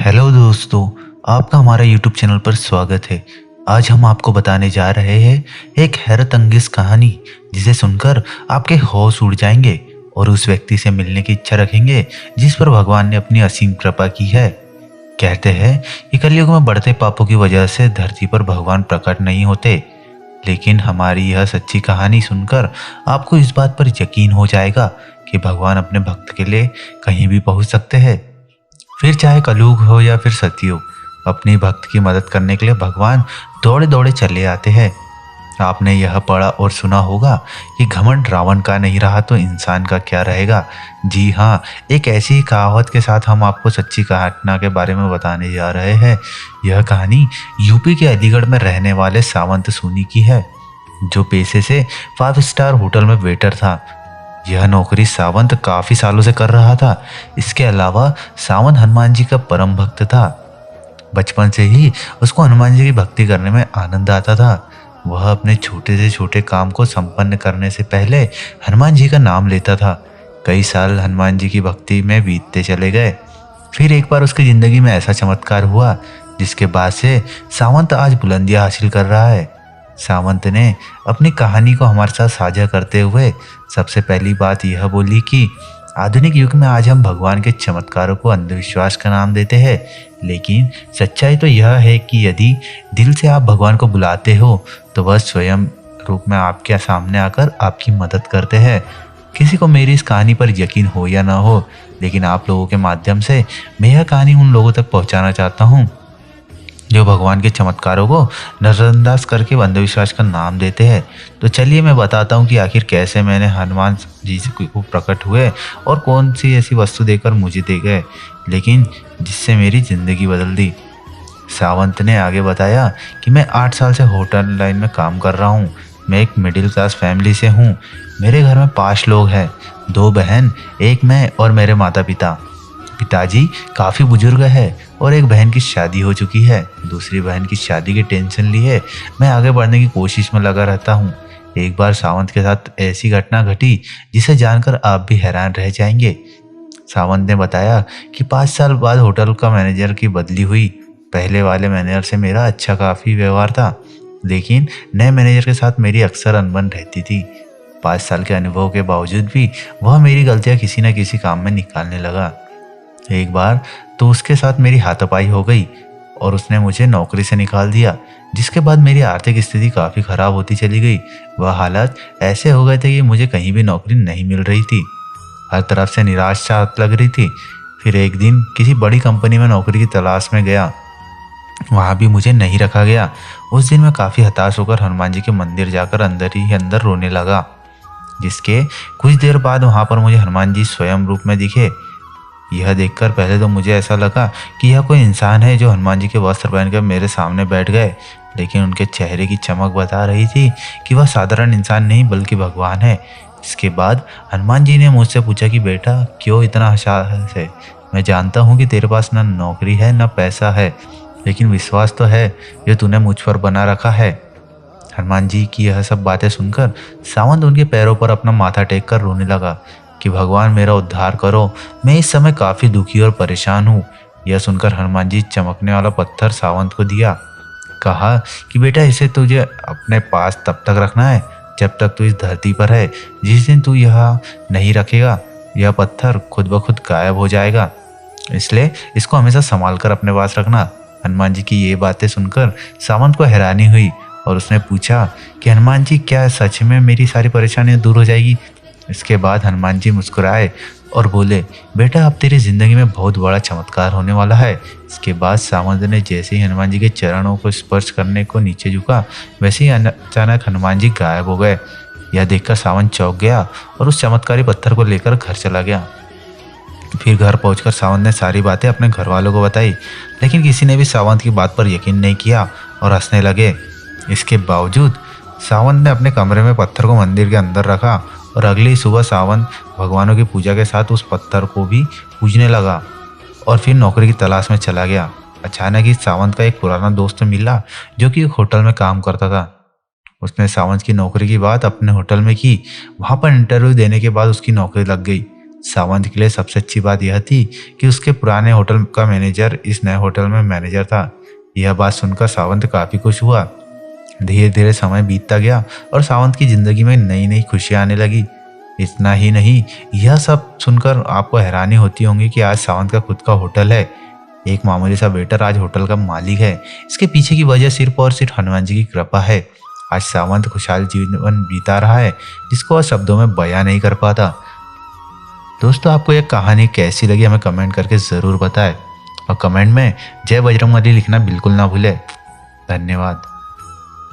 Hello दोस्तों, आपका हमारा यूट्यूब चैनल पर स्वागत है। आज हम आपको बताने जा रहे हैं एक हैरत अंगेज कहानी, जिसे सुनकर आपके होश उड़ जाएंगे और उस व्यक्ति से मिलने की इच्छा रखेंगे जिस पर भगवान ने अपनी असीम कृपा की है। कहते हैं कि कलयुग में बढ़ते पापों की वजह से धरती पर भगवान प्रकट नहीं होते, लेकिन हमारी यह सच्ची कहानी सुनकर आपको इस बात पर यकीन हो जाएगा कि भगवान अपने भक्त के लिए कहीं भी पहुंच सकते हैं। फिर चाहे कलयुग हो या फिर सतयुग, अपनी भक्त की मदद करने के लिए भगवान दौड़े दौड़े चले आते हैं। आपने यह पढ़ा और सुना होगा कि घमंड रावण का नहीं रहा तो इंसान का क्या रहेगा। जी हाँ, एक ऐसी ही कहावत के साथ हम आपको सच्ची घटना के बारे में बताने जा रहे हैं। यह कहानी यूपी के अलीगढ़ में रहने वाले सावंत सोनी की है, जो पेशे से 5 स्टार होटल में वेटर था। यह नौकरी सावंत काफी सालों से कर रहा था। इसके अलावा सावंत हनुमान जी का परम भक्त था। बचपन से ही उसको हनुमान जी की भक्ति करने में आनंद आता था। वह अपने छोटे से छोटे काम को संपन्न करने से पहले हनुमान जी का नाम लेता था। कई साल हनुमान जी की भक्ति में बीतते चले गए। फिर एक बार उसकी जिंदगी में ऐसा चमत्कार हुआ जिसके बाद से सावंत आज बुलंदियां हासिल कर रहा है। सावंत ने अपनी कहानी को हमारे साथ साझा करते हुए सबसे पहली बात यह बोली कि आधुनिक युग में आज हम भगवान के चमत्कारों को अंधविश्वास का नाम देते हैं, लेकिन सच्चाई तो यह है कि यदि दिल से आप भगवान को बुलाते हो तो वह स्वयं रूप में आपके सामने आकर आपकी मदद करते हैं। किसी को मेरी इस कहानी पर यकीन हो या ना हो, लेकिन आप लोगों के माध्यम से मैं यह कहानी उन लोगों तक पहुंचाना चाहता हूं जो भगवान के चमत्कारों को नजरअंदाज करके अंधविश्वास का नाम देते हैं। तो चलिए मैं बताता हूँ कि आखिर कैसे मैंने हनुमान जी को प्रकट हुए और कौन सी ऐसी वस्तु देकर मुझे दे गए, लेकिन जिससे मेरी जिंदगी बदल दी। सावंत ने आगे बताया कि मैं 8 साल से होटल लाइन में काम कर रहा हूँ। मैं एक मिडिल क्लास फैमिली से हूँ। मेरे घर में 5 लोग हैं, 2 बहन, एक मैं और मेरे माता पिता। पिताजी काफ़ी बुजुर्ग है और एक बहन की शादी हो चुकी है। दूसरी बहन की शादी की टेंशन लिए मैं आगे बढ़ने की कोशिश में लगा रहता हूँ। एक बार सावंत के साथ ऐसी घटना घटी जिसे जानकर आप भी हैरान रह जाएंगे। सावंत ने बताया कि 5 साल बाद होटल का मैनेजर की बदली हुई। पहले वाले मैनेजर से मेरा अच्छा काफ़ी व्यवहार था, लेकिन नए मैनेजर के साथ मेरी अक्सर अनबन रहती थी। 5 साल के अनुभव के बावजूद भी वह मेरी गलतियाँ किसी न किसी काम में निकालने लगा। एक बार तो उसके साथ मेरी हाथापाई हो गई और उसने मुझे नौकरी से निकाल दिया, जिसके बाद मेरी आर्थिक स्थिति काफ़ी ख़राब होती चली गई। वह हालात ऐसे हो गए थे कि मुझे कहीं भी नौकरी नहीं मिल रही थी। हर तरफ से निराशा लग रही थी। फिर एक दिन किसी बड़ी कंपनी में नौकरी की तलाश में गया, वहाँ भी मुझे नहीं रखा गया। उस दिन मैं काफ़ी हताश होकर हनुमान जी के मंदिर जाकर अंदर ही अंदर रोने लगा। जिसके कुछ देर बाद वहाँ पर मुझे हनुमान जी स्वयं रूप में दिखे। यह देखकर पहले तो मुझे ऐसा लगा कि यह कोई इंसान है जो हनुमान जी के वस्त्र पहनकर मेरे सामने बैठ गए, लेकिन उनके चेहरे की चमक बता रही थी कि वह साधारण इंसान नहीं बल्कि भगवान है। इसके बाद हनुमान जी ने मुझसे पूछा कि बेटा क्यों इतना हताश है। मैं जानता हूँ कि तेरे पास ना नौकरी है ना पैसा है, लेकिन विश्वास तो है जो तूने मुझ पर बना रखा है। हनुमान जी की यह सब बातें सुनकर सावंत उनके पैरों पर अपना माथा टेक कर रोने लगा कि भगवान मेरा उद्धार करो, मैं इस समय काफ़ी दुखी और परेशान हूँ। यह सुनकर हनुमान जी चमकने वाला पत्थर सावंत को दिया। कहा कि बेटा इसे तुझे अपने पास तब तक रखना है जब तक तू इस धरती पर है। जिस दिन तू यह नहीं रखेगा यह पत्थर खुद ब खुद गायब हो जाएगा, इसलिए इसको हमेशा संभाल कर अपने पास रखना। हनुमान जी की ये बातें सुनकर सावंत को हैरानी हुई और उसने पूछा कि हनुमान जी क्या सच में मेरी सारी परेशानियाँ दूर हो जाएगी। इसके बाद हनुमान जी मुस्कुराए और बोले, बेटा अब तेरी जिंदगी में बहुत बड़ा चमत्कार होने वाला है। इसके बाद सावंत ने जैसे ही हनुमान जी के चरणों को स्पर्श करने को नीचे झुका, वैसे ही अचानक हनुमान जी गायब हो गए। यह देखकर सावंत चौंक गया और उस चमत्कारी पत्थर को लेकर घर चला गया। फिर घर पहुंचकर सावंत ने सारी बातें अपने घर वालों को बताई, लेकिन किसी ने भी सावंत की बात पर यकीन नहीं किया और हंसने लगे। इसके बावजूद सावंत ने अपने कमरे में पत्थर को मंदिर के अंदर रखा और अगली सुबह सावंत भगवानों की पूजा के साथ उस पत्थर को भी पूजने लगा और फिर नौकरी की तलाश में चला गया। अचानक ही सावंत का एक पुराना दोस्त मिला जो कि एक होटल में काम करता था। उसने सावंत की नौकरी की बात अपने होटल में की। वहाँ पर इंटरव्यू देने के बाद उसकी नौकरी लग गई। सावंत के लिए सबसे अच्छी बात यह थी कि उसके पुराने होटल का मैनेजर इस नए होटल में मैनेजर था। यह बात सुनकर सावंत काफी खुश हुआ। धीरे धीरे समय बीतता गया और सावंत की जिंदगी में नई नई खुशियां आने लगी। इतना ही नहीं, यह सब सुनकर आपको हैरानी होती होंगी कि आज सावंत का खुद का होटल है। एक मामूली सा वेटर आज होटल का मालिक है। इसके पीछे की वजह सिर्फ और सिर्फ हनुमान जी की कृपा है। आज सावंत खुशहाल जीवन बीता रहा है जिसको वह शब्दों में बयां नहीं कर पाता। दोस्तों, आपको यह कहानी कैसी लगी हमें कमेंट करके ज़रूर बताएं और कमेंट में जय बजरंगबली लिखना बिल्कुल ना भूलें। धन्यवाद।